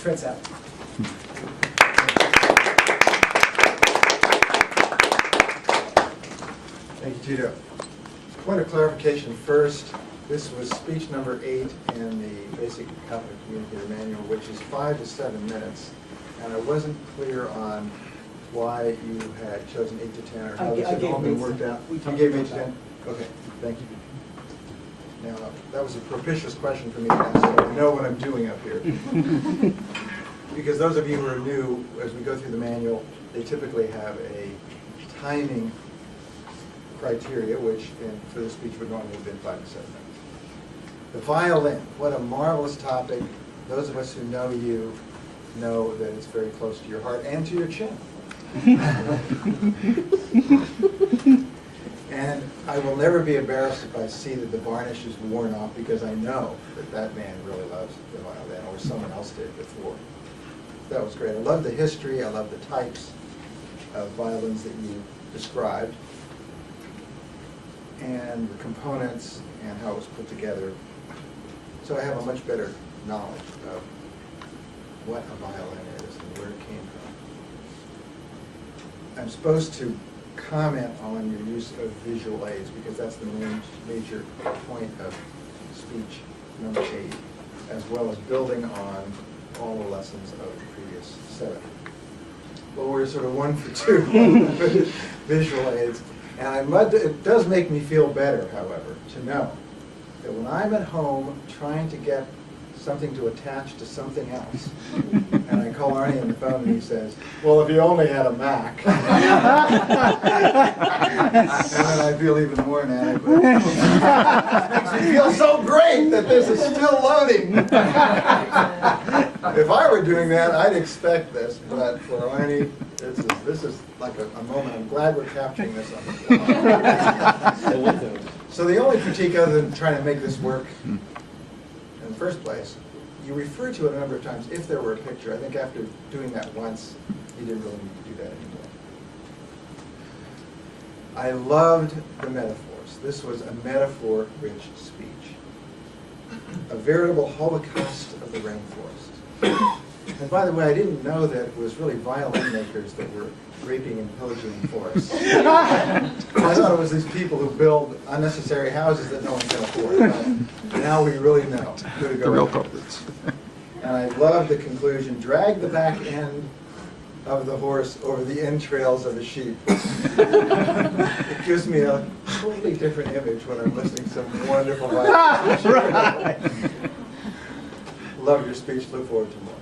Fred's out. Thank you, Tito. Point of clarification first. This was speech number 8 in the Basic Competent Communicator Manual, which is 5 to 7 minutes. And I wasn't clear on why you had chosen 8 to 10 or how this had all been worked out. You gave 8 to 10? Okay, thank you. Now, that was a propitious question for me to ask, so I know what I'm doing up here. Because those of you who are new, as we go through the manual, they typically have a timing criteria, which for this speech would normally have been 5 to 7 minutes. The violin, what a marvelous topic. Those of us who know you know that it's very close to your heart and to your chin. And I will never be embarrassed if I see that the varnish is worn off, because I know that that man really loves the violin, or someone else did before. That was great. I love the history. I love the types of violins that you described, and the components and how it was put together. So I have a much better knowledge of what a violin is and where it came from. I'm supposed to comment on your use of visual aids, because that's the major point of speech number 8, as well as building on all the lessons of the previous 7. Well, we're sort of 1 for 2 with visual aids. And it does make me feel better, however, to know that when I'm at home trying to get something to attach to something else, and I call Arnie on the phone and he says, well, if you only had a Mac. And then I feel even more inadequate. It makes me feel so great that this is still loading. If I were doing that, I'd expect this, but for Arnie, this is like a moment. I'm glad we're capturing this on the video. So the only critique, other than trying to make this work in the first place, you refer to it a number of times, if there were a picture. I think after doing that once, you didn't really need to do that anymore. I loved the metaphors. This was a metaphor-rich speech. A veritable holocaust of the rainforest. And by the way, I didn't know that it was really violin makers that were raping and pillaging forests. I thought it was these people who build unnecessary houses that no one can afford. But now we really know who to go The real after. culprits. And I love the conclusion, drag the back end of the horse over the entrails of the sheep. It gives me a totally different image when I'm listening to some wonderful violin. Love your speech, look forward to more.